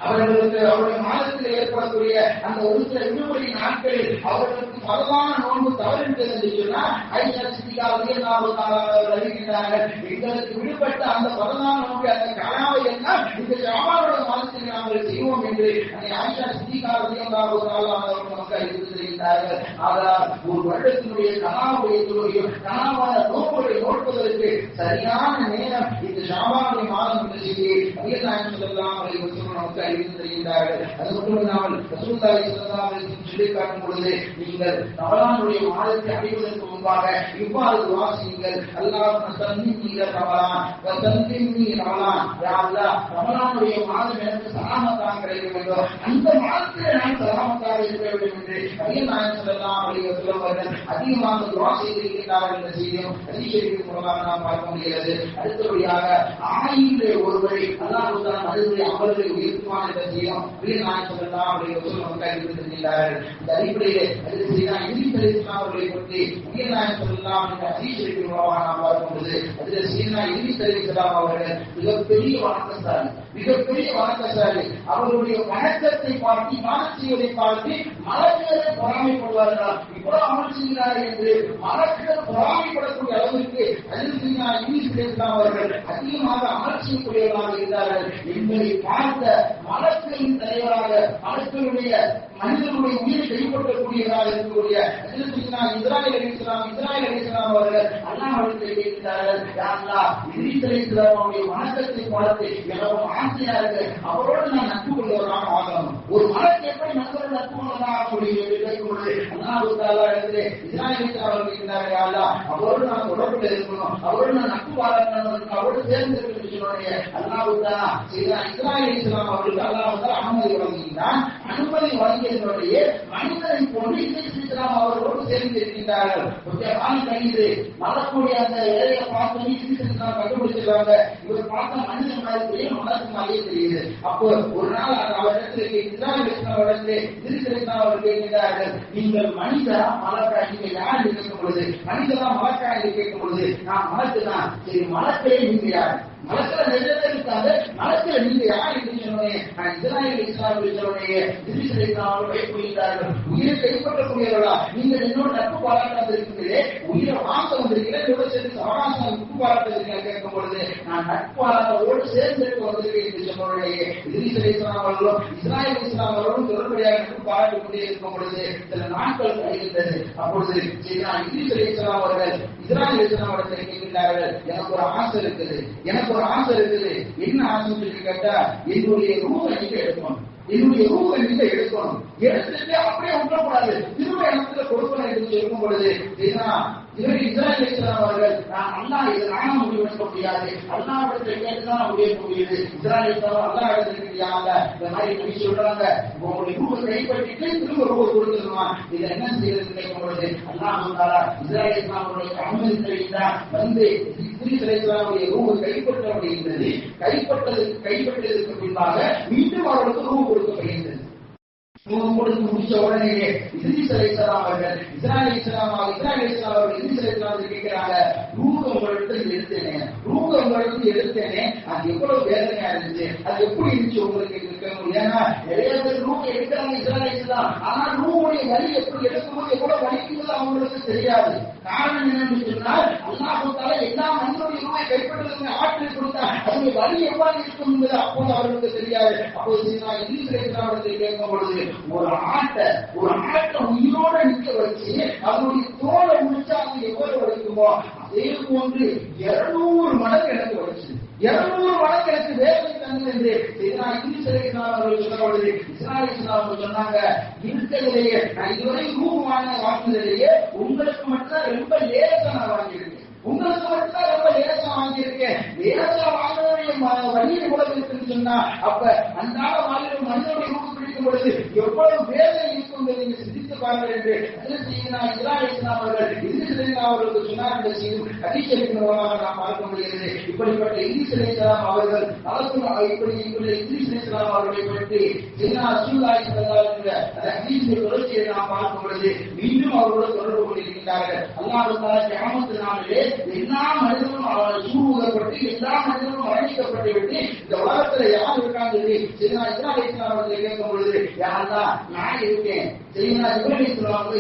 அவர்களுக்கு அவருடைய மாதத்தில் ஏற்படக்கூடிய அந்த ஒரு சில விடுமுறை நாட்களில் அவர்களுக்கு பரவான நோன்பு தவறிவிட்டது என்று சொன்னால் ஆயிஷா சித்திகா ரலியல்லாஹு தஆலா அறிவிக்கிறார்கள். எங்களுக்கு விடுபட்ட அந்த பரவான நோன்பு அந்த கலாவை எல்லாம் இந்த ஷாபானுடைய மாதத்தில் நாங்கள் செய்வோம் என்று ஆயிஷா சித்திகா ரலியல்லாஹு தஆலா அவர்கள் நமக்கு அறிவித்து தருகிறார்கள். ஆனால் ஒரு வருடத்தினுடைய கலாவுடைய தொழுகையும் கலாவான நோன்புகளை நோட்பதற்கு சரியான நேரம் இந்த ஷாபானுடைய மாதம் என்று செய்தி நபிகள் நாயகம் ஸல்லல்லாஹு அலைஹி வஸல்லம் நமக்கு அறிவித்து தருகிறார்கள். அது மட்டுமில்லாமல் ரசூலுல்லாஹி ஸல்லல்லாஹு அலைஹி வஸல்லம் சொல்லிக் காட்டும் பொழுது நீங்கள் ரமலானுடைய மாதத்தை அடைவதற்கு முன்பாக இவ்வாறு துஆ செய்யுங்கள். அல்லாஹும்ம ஸல்லினி ரமலான் வ ஸல்லினி ரமலான். யா அல்லாஹ் ரமலானுடைய மாதம் எனக்கு சலாமத்தாக கிடைக்க வேண்டும். அந்த மாதத்திலே நான் சலாமத்தாக இருக்க வேண்டும் என்று நபிகள் நாயகம் ஸல்லல்லாஹு அலைஹி வஸல்லம் அவர்கள் அதிகமாக துஆ செய்திருக்கிறார்கள் என்ற செய்தியும் ஹதீஸ் ஷரீஃபின் மூலமாக நாம் பார்க்க முடிகிறது. அடுத்தபடியாக ஆயிலே ஒருவரை அல்லாஹ் தஆலா மறுபடியும் அமல்களை உயர்த்துவான் என்ற செய்தியும் நபிகள் நாயகம் ஸல்லல்லாஹு அலைஹி வஸல்லம் அவர்கள் அறிவித்திருக்கிறார்கள். இந்த அடிப்படையிலே அதில் செய்தான் இப்னு அலைஹிஸ்ஸலாம் அவர்களை பற்றி நபிகள் நாயகம் ஸல்லல்லாஹு அலைஹி வஸல்லம் ஹதீஸ் ஷரீஃபின் மூலமாக நாம் பார்க்கும் பொழுது அதில் செய்தான் இப்னு அலைஹிஸ்ஸலாம் அவர்கள் மிகப்பெரிய வணக்கசாலி. அவர்களுடைய வணக்கத்தை பார்த்து இபாதத் செய்வதை பார்த்து மலக்குகள் பொறாமைப்படுவார்கள். இவ்வளவு அமல் செய்கிறார்கள் என்று மலக்குகள் பொறாமைப்படக்கூடிய அளவிற்கு அதில் செய்தான் இப்னு அலைஹிஸ்ஸலாம் அவர்கள் அதிகமாக அமல் செய்யக்கூடியவர்களாக இருந்தார்கள் என்பதை பார்த்த மலக்குகளின் தலைவராக மலக்குகளுடைய மனிதனுடைய உயிரை கைப்பற்றக்கூடியவராக இருக்கக்கூடிய இஸ்ராயேல் அலைஹிஸ்ஸலாம் அவர்கள் அல்லாஹ்விடத்தில் கேட்கிறார்கள். யா அல்லாஹ் இத்ரீஸ் அலைஹிஸ்ஸலாம் அவருடைய வணக்கத்தை பார்த்து எனக்கு ஆசையா இருக்கு. அவரோடு நான் நட்பு கொள்வதாக ஆகணும். ஒரு மலக்கு எப்படி நண்பர்கள் நட்பு கொள்ளதாக ஆக முடியும் என்று கேட்கும் பொழுது அல்லாஹ் தஆலா இடத்திலே இஸ்ராயேல் அலைஹிஸ்ஸலாம் அவர்கள் கேட்கிறார்கள். யா அல்லாஹ் அவரோடு நான் தொடர்புல இருக்கணும், அவரோடு நான் நட்பு பாராட்டணும், அவரோடு சேர்ந்து இருக்கணும் சொன்னோடனே அல்லாஹ் தஆலா இஸ்ராயேல் அலைஹிஸ்ஸலாம் அவர்களுக்கு அல்லாஹ் தஆலா அனுமதி வழங்கினான். அனுமதி வழங்கியதோடைய மனிதனை போன்று இஸ்லாம் அவர்களோடு சேர்ந்து இருக்கின்றார்கள். கொஞ்சம் காலம் கழிந்து வரக்கூடிய அந்த வேலையை பார்த்து இஸ்லாம் கண்டுபிடிச்சிருக்காங்க. இவர் பார்த்தா மனிதன் மாதிரி தெரியும், மனசு மாதிரியே தெரியுது. அப்போ ஒரு நாள் அவரிடத்திற்கு இஸ்லாம் அவர்கள் கேட்கிறார்கள், நீங்கள் மனிதா மலக்கா? நீங்க யார் என்று கேட்கும் பொழுது மனிதனா மலக்கா என்று கேட்கும் பொழுது நான் மலக்கு தான். சரி, மலக்கே நீங்க யார்? மலக்கிற நெஞ்சமே இருக்காது. மலக்கிற நீங்க யார் என்று சொன்னேன். நான் இஸ்ராயேல் சொன்னே வைப்புகிறார்கள். உயிரை கைப்பற்றக்கூடியவர்களா? நீங்கள் என்னோட நட்பு பாராட்டாத இருக்கிறீர்களே, உயிரை வாங்க வந்திருக்கிறேன், என்னோட சேர்ந்து சவகாசம் நட்பு பாராட்டுறீங்க கேட்கும் பொழுது நான் நட்பு பாராட்டோடு சேர்ந்து வந்திருக்கேன் என்று சொன்னோடைய அவர்களும் இஸ்ராயேல் அவர்களும் தொடர்படியாக நட்பு பாராட்டிக் கொண்டே இருக்கும் பொழுது சில நாட்கள் கழிகின்றது. அப்பொழுது இஸ்லாம் அவர்கள் இஸ்ராயேல் அவர்கள் கேட்கின்றார்கள், எனக்கு ஒரு ஆசை இருக்குது, என்ன ஆசை சொல்லி கேட்டா, என்னுடைய ரூஹை நீங்க எடுக்கணும், எடுத்துட்டு அப்படியே விட்டக்கூடாது, திரும்ப இடத்துல கொடுக்கணும் என்று சொல்லும் பொழுது இஸ்ராயேல் அவர்கள் நான் அல்லாஹ் இதை நானா முடிவெடுக்க முடியாது, அல்லாஹ்விடத்தில் கேட்டுதான் முடிவெடுக்க முடியுது. இஸ்ராயேல் அல்லாஹ் எடுத்துக்கிட்டியாங்க இந்த மாதிரி சொல்லி சொல்றாங்க, உங்களுடைய ரூபை கைப்பற்றிட்டு திரும்ப ரூபை கொடுத்துருமா, இதை என்ன செய்யறது கேட்கும் பொழுது அல்லாஹ் இஸ்ராயேல் அவருடைய அனுமதி தெரிவித்தார். வந்து இஸ்ராயேலுடைய ரூபை கைப்பற்ற முடிகின்றது. கைப்பற்றதற்கு பின்பாக மீண்டும் அவர்களுக்கு ரூபு கொடுக்கப்படுகின்றது. கொடுத்து முடிச்ச உடனே இத்ரீஸ் அலைஹிஸ்ஸலாம் அவர்கள் இஸ்ராயேல் அவர்கள் கேட்கிறாங்க, ரூஹ் உங்களிடத்தில் எடுத்தேனே, அது எவ்வளவு வேதனையா இருந்துச்சு, அது எப்படி இருந்துச்சு உங்களுக்கு ஏன்னா நிறைய பேர் ரூம் எடுக்கிறாங்க இஸ்ராயல் தான். ஆனா ரூமுடைய வழி எப்படி எடுக்கும்போது எவ்வளவு வலிக்கும்போது அவங்களுக்கு தெரியாது. காரணம் என்னன்னு சொன்னால் அல்லாஹ் தஆலா எல்லா மனிதனுடைய ரூமை கைப்பற்றுவதற்கு ஆற்றல் கொடுத்தா அதனுடைய வழி எவ்வாறு இருக்கும் என்பது அப்போது அவர்களுக்கு தெரியாது. அப்போது நான் இங்கிலீஷ் கேட்கும் பொழுது ஒரு ஆட்டை உயிரோட நிற்க வச்சு அதனுடைய தோலை முடிச்சா அது எவ்வளவு வலிக்குமோ அதே போன்று 200 மடங்கு எனக்கு வலிச்சு 200 மடங்கு எனக்கு வேதனை தந்து என்று அவர்கள் சொன்னாங்க. இருக்கிறதுலேயே நான் இதுவரை ரூபமான வாங்கினதிலேயே உங்களுக்கு மட்டும்தான் ரொம்ப லேசா நான் வாங்கியிருக்கேன். உங்களுக்கு மட்டும்தான் ரொம்ப லேசா வாங்கியிருக்கேன். லேசா வாங்கினுடைய வழியில் கூட இருக்குன்னு சொன்னா அப்ப அன்றாட வாழ்க்கை மனிதனுடைய ரூபம் பிடிக்கும் பொழுது எவ்வளவு வேதனை இருக்கும் நீங்க சிந்தித்து பாருங்கள் என்று அவர்களுக்கு சொன்னார்கள். ஹதீஸின் மூலமாக நாம் பார்க்க முடிகிறது. இப்படிப்பட்ட இத்ரீஸ் அலைஹிஸ்ஸலாம் அவர்கள் இப்படி இத்ரீஸ் அலைஹிஸ்ஸலாம் அவர்களை பற்றி ரசூலுல்லாஹி ஸல்லல்லாஹு அலைஹி வஸல்லம் அந்த ஹதீஸின் தொடர்ச்சியை நாம் பார்க்கும் பொழுது மீண்டும் அவர்களோடு தொடர்பு கொண்டிருக்கிறார்கள். அல்லாஹ் தஆலா கியாமத் நாளிலே எல்லா மனிதனும் சூழ்நிலைப்பட்டு எல்லா மனிதனும் மரணிக்கப்பட்டு விட்டு இந்த உலகத்துல யார் இருக்காங்க அவர்களை கேட்கும் பொழுது யாருதான் நான் இருக்கேன்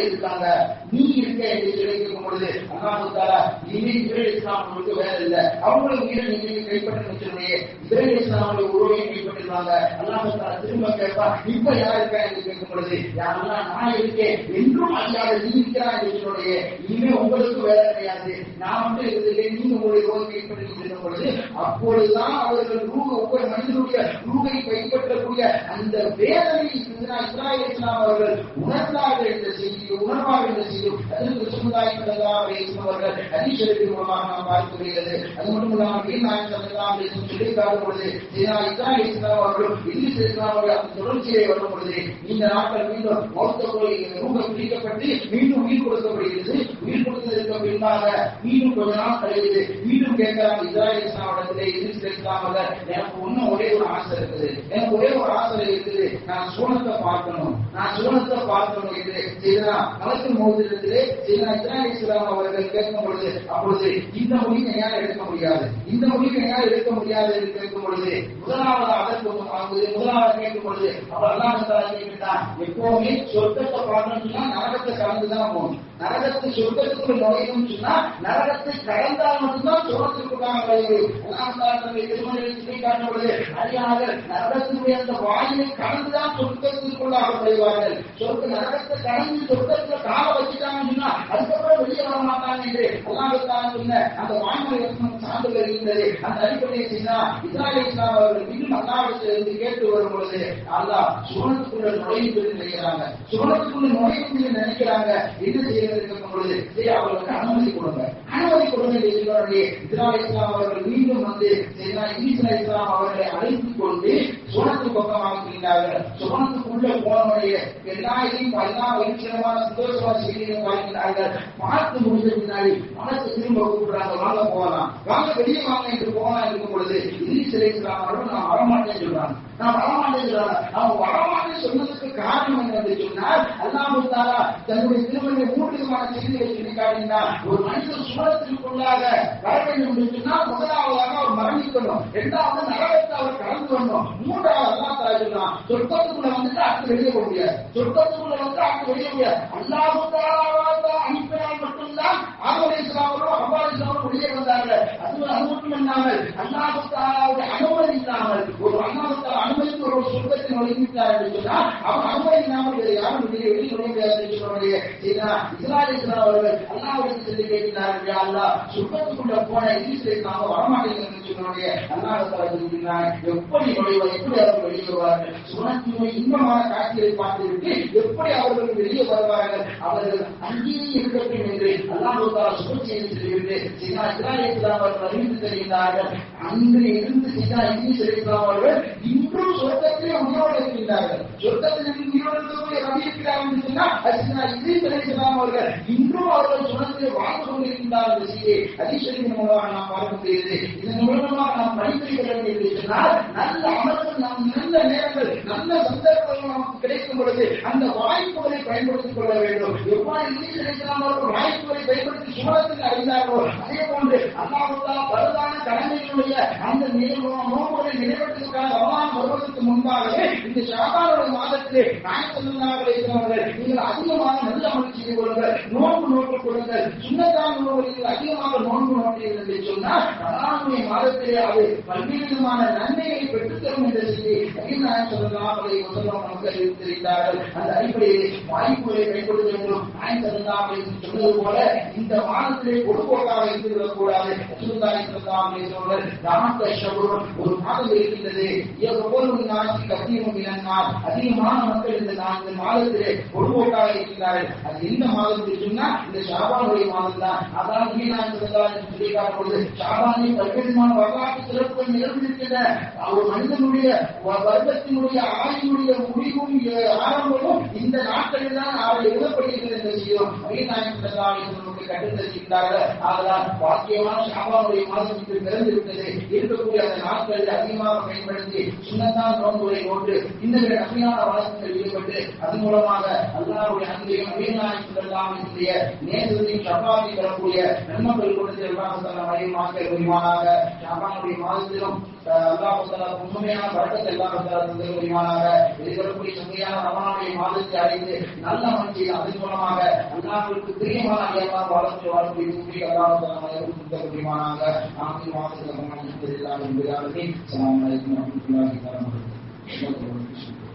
இருக்காங்க நீ இருக்க என்று கேட்கும் பொழுது அல்லாஹ் தஆலா இஸ்ரேல் இஸ்லாமுக்கு வேலை இல்லை அவங்களுக்கு உயிரை நீங்க கைப்பற்ற வச்சிருந்தீங்க இஸ்ரேல் இஸ்லாமுடைய உருவையும் கைப்பற்றிருவாங்க. அல்லாஹ் தஆலா திரும்ப கேட்பா இப்ப யார் இருக்கா என்று கேட்கும் பொழுது யாரெல்லாம் நான் இருக்கேன் என்றும் அறியாத நீ இருக்கிறா என்று சொல்லுடைய இனிமே உங்களுக்கு வேலை கிடையாது நான் வந்து இருந்ததில்லை நீங்க உங்களுடைய உருவை கைப்பற்றி சொல்லும் பொழுது அப்பொழுதுதான் அவர்கள் ஒவ்வொரு மனிதனுடைய உருவை கைப்பற்றக்கூடிய அந்த வேதனை இஸ்ராயேல் இஸ்லாம் அவர்கள் உணர்ந்தார்கள் என்ற செய்தி உணர்வார்கள் என்ற செய்தி அதற்கு ரசூலுல்லாஹி ஸல்லல்லாஹு அலைஹி வஸல்லம் அவர்கள் ஹதீஸ் ஷரீஃபின் மூலமாக நாம் பார்க்க முடிகிறது. அது மட்டும் இல்லாமல் நாயகம் ஸல்லல்லாஹு அலைஹி வஸல்லம் சொல்லி காட்டும் பொழுது இஸ்ராயேல் இஸ்லாம் அவர்கள் இத்ரீஸ் இஸ்லாம் அவர்கள் அந்த தொடர்ச்சியை வரும் பொழுது இந்த நாட்கள் மீண்டும் மௌத்த போய் ரூபம் பிடிக்கப்பட்டு மீண்டும் உயிர் கொடுக்கப்படுகிறது. உயிர் கொடுத்ததற்கு பின்பாக மீண்டும் கொஞ்ச நாள் கழிவுது மீண்டும் கேட்கிறாங்க இஸ்ராயேல் இஸ்லாமிடத்திலே இத்ரீஸ் இஸ்லாம் அவர்கள் எனக்கு ஒன்னும் ஒரே ஒரு ஆசை இருக்குது எனக்கு ஒரே ஒரு ஆசை இருக்குது நான் சூனத்தை பார்க்கணும் என்று கலக்கு மோதிரத்திலே இஸ்ராயேல் இஸ்லாம் அவர்கள் கேட்கும் பொழுது அப்பொழுது இந்த முடிவை என்னால் எடுக்க முடியாது என்று கேட்கும் பொழுது முதலாவது கேட்கும் பொழுது அவர் அல்லாஹ் தஆலா கேட்கிறான் எப்பவுமே சொர்க்கத்தை பார்க்கணும்னு சொன்னா நரகத்தை கடந்துதான் போகணும். நரகத்தை சொர்க்கத்துக்குள் நுழையணும்னு சொன்னா நரகத்தை கடந்தால் மட்டும்தான் சொர்க்கத்துக்குள்ளாக நுழைவு. அல்லாஹ் தஆலா தன்னுடைய திருமறையில் சொல்லி காட்டும் பொழுது அறியாமல் நரகத்தினுடைய அந்த வாயிலை கடந்துதான் சொர்க்கத்திற்குள்ளாக நுழைவார்கள். நரகத்தை கடந்து சொர்க்கத்துல கால வச்சுட்டாங்கன்னு சொன்னா அதுக்கப்புறம் வெளியே வர மாட்டாங்க என்று அல்லாஹ் தஆலா சொன்ன அந்த வாய்மொழி வசனம் சார்ந்து வருகின்றது. அந்த அடிப்படையை சொன்னா இஸ்ராயேல் இஸ்லாம் அவர்கள் மீண்டும் அல்லாஹ்விடத்திலிருந்து கேட்டு வரும் பொழுது அல்லாஹ் சுவனத்துக்குள்ள நுழைந்து நினைக்கிறாங்க என்ன செய்யறது பொழுது அவர்களுக்கு அனுமதி கொடுங்க இஸ்ராயேல் இஸ்லாம் அவர்கள் மீண்டும் வந்து இஸ்லாம் அவர்களை அழைத்துக் கொண்டு சுவனத்து பக்கமாக சென்றார்கள். சுவனத்துக்குள்ள போனவருடைய எல்லா வெளிச்சமான சந்தோஷமான செய்தியும் வாழ்கிறார்கள். பார்த்து முடிஞ்ச பின்னாடி மனசு திரும்ப கூப்பிடுறாங்க வாங்க போகலாம் வாங்க வெளியே வாங்க என்று போகலாம் இருக்கும் பொழுது இத்ரீஸ் அலைஹிஸ்ஸலாம் அவர்கள் நான் வரமாட்டேன்னு சொல்றாங்க. அவங்க வரமாட்டேன்னு சொன்னதுக்கு காரணம் என்னவென்று சொன்னால் அல்லாஹ் தஆலா தன்னுடைய திருமணத்தை 3 விதமான செய்திகளை சொல்லி காட்டினார். ஒரு மனிதன் சுவனத்திற்குள்ளாக வர வேண்டும் என்று சொன்னால் முதலாவதாக அவர் மரணிக்கணும், இரண்டாவது நரகத்தை அவர் கடந்து வரணும், மூன்றாவது அல்லாஹ் தஆலா சொல்றான் சொர்க்கத்துக்குள்ள வந்துட்டு அடுத்து வெளியே போக முடியாது. அல்லாஹ் தஆலா அனுப்பினால் மட்டும்தான் ஆதம் அலைஹிஸ்ஸலாம் அவர்களும் ஹவ்வா அலைஹிஸ்ஸலாம் அவர்களும் வெளியே வந்தார்கள். அது மட்டுமல்லாமல் அல்லாஹ் தஆலாவுடைய அனுமதி இல்லாமல் ஒரு அல்லாஹ் தஆலா அனுமதித்து ஒரு சொர்க்கத்தில் நுழைந்தார் என்று சொன்னால் அவர் அனுமதி இல்லாமல் வேறு யாரும் வெளியே நுழைய முடியாது என்று சொல்லுடைய இஸ்ராயேல் இஸ்லாம் அவர்கள் அல்லாஹ்விடத்தில் சென்று கேட்கிறார்கள் யா அல்லாஹ் சொர்க்கத்துக்குள்ள போன இத்ரீஸ் இஸ்லாம் வரமாட்டேங்கிறது என்று சொல்லுடைய அல்லாஹ் தஆலா சொல்கிறார் எப்படி நுழைவார் எப்படி அவர்கள் வெளியே வருவார்கள் சுவனத்தினுடைய இன்பமான காட்சியை பார்த்துவிட்டு எப்படி அவர்கள் வெளியே வருவார்கள் அவர்கள் அங்கேயே இருக்கட்டும் என்று அல்லாஹ் தஆலா சுப செய்தி சொல்லிவிட்டு இஸ்ராயேல் இஸ்லாம் அவர்கள் அறிவித்து தருகிறார்கள். அன்று இருந்து இத்ரீஸ் இஸ்லாம் அவர்கள் இன்றும் சொர்க்கத்திலே உயிரோடு இருக்கின்றார்கள். சொர்க்கத்தில் உயிரோடு இருக்கக்கூடிய ரவி இருக்கிறார் என்று சொன்னா இத்ரீஸ் அலைஹிஸ்ஸலாம் அவர்கள் இன்றும் அவர்கள் சுனத்திலே வாழ்ந்து கொண்டிருக்கின்றார் என்ற செய்தியை ஹதீஸின் மூலமாக நாம் பார்க்க முடிகிறது. இதன் மூலமாக நாம் படிப்பிக்க வேண்டியது சொன்னால் நல்ல அமல்கள், நாம் நல்ல நேரங்கள், நல்ல சந்தர்ப்பங்கள் நமக்கு கிடைக்கும் பொழுது அந்த வாய்ப்புகளை பயன்படுத்திக் கொள்ள வேண்டும். எவ்வாறு இத்ரீஸ் அலைஹிஸ்ஸலாம் அவர்கள் வாய்ப்புகளை பயன்படுத்தி சுனத்தில் அடைந்தார்களோ அதே போன்று அல்லாஹ் பரதான கடமைகளுடைய அந்த நோக்குகளை நிறைவேற்றுவதற்கான ரமலான் வருவதற்கு முன்பாகவே இந்த ஷஅபானுடைய மாதத்திலே நாயகம் ஸல்லல்லாஹு அலைஹி வஸல்லம் அவர்கள் நீங்கள் அதிகமாக நல்ல அமல் செய்து கொள்ளுங்கள், நோன்பு நோட்டுக் கொள்ளுங்கள், சுன்னத்தான நோன்புகளில் அதிகமாக நோன்பு நோட்டீர்கள் என்று சொன்னால் ரமலானுடைய மாதத்திலே அது பல்வேறு விதமான நன்மையை பெற்றுத்தரும் என்ற செய்தி நபிகள் நாயகம் ஸல்லல்லாஹு அலைஹி வஸல்லம் நமக்கு அறிவித்திருக்கிறார்கள். அந்த அடிப்படையில் வாய்ப்புகளை பயன்படுத்த வேண்டும். நாயகம் ஸல்லல்லாஹு அலைஹி வஸல்லம் சொன்னது போல இந்த மாதத்திலே பொதுப்போக்காக இருந்துவிடக் கூடாது. ரசூலுல்லாஹி ஸல்லல்லாஹு அலைஹி வஸல்லம் ராமத்த ஷஹ்ருன், ஒரு மாதம் இருக்கின்றது, எவ்வளவு நாசி கத்தீரும் மினன்னார், அதிகமான மக்கள் இந்த மாதத்திலே பொதுப்போக்காக இருக்கிறார்கள். அது எந்த மாதம் என்று சொன்னால் இந்த ஷாபானுடைய மாதம் தான். அதான் நாயகம் ஸல்லல்லாஹு அலைஹி வஸல்லம் சொல்லி காட்டும் பொழுது ஷாபானில் பல்வேறுமான வரலாற்று சிறப்புகள் நிகழ்ந்திருக்கின்றன. ஒரு மனிதனுடைய வருடத்தினுடைய ஆயுடைய முடிவும் ஆரம்பமும் இந்த நாட்களில் தான் அவர்கள் எழுதப்படுகிறது என்று செய்யும் நாயகம் ஸல்லல்லாஹு அலைஹி வஸல்லம் கட்டுத்தருகின்றார்கள். ஆதலால் பாக்கியமான ஷாபானுடைய மாதம் இன்று பிறந்திருக்கிறது. இருக்கக்கூடிய அந்த நாட்களில் அதிகமாக பயன்படுத்தி சுன்னத்தான நோன்புகளை நோட்டு இந்த நன்மையான வழக்கங்கள் ஈடுபட்டு அதன் மூலமாக அல்லாஹ்வுடைய அன்பையும் நபிகள் நாயகம் ஸல்லல்லாஹு அலைஹி வஸல்லம் நேசத்தையும் ஷஃபாஅத்தையும் பெறக்கூடிய நன்மைகள் கொடுத்து அல்லாஹ் தஆலா மகிமாக்க புரிவானாக. ஷாபானுடைய மாதத்திலும் அல்லாஹ் தஆலா உண்மையான பரக்கத்தை அல்லாஹ் தஆலா தந்து புரிவானாக. எதிர்வரக்கூடிய சங்கையான ரமலானுடைய மாதத்தை அடைந்து நல்ல மனதை அதன் மூலமாக அல்லாஹ்வுக்கு பிரியமான அடியாராக வாழ்க்கை வாழ்க்கை அல்லாஹ் தஆலா தந்து புரிவானாக. ஆமீன். வாசல் அல்லாஹ் அல்ஹம்துலில்லாஹி ரப்பில் ஆலமீன். அஸ்ஸலாமு அலைக்கும் வரஹ்மத்துல்லாஹி வபரகாத்துஹு.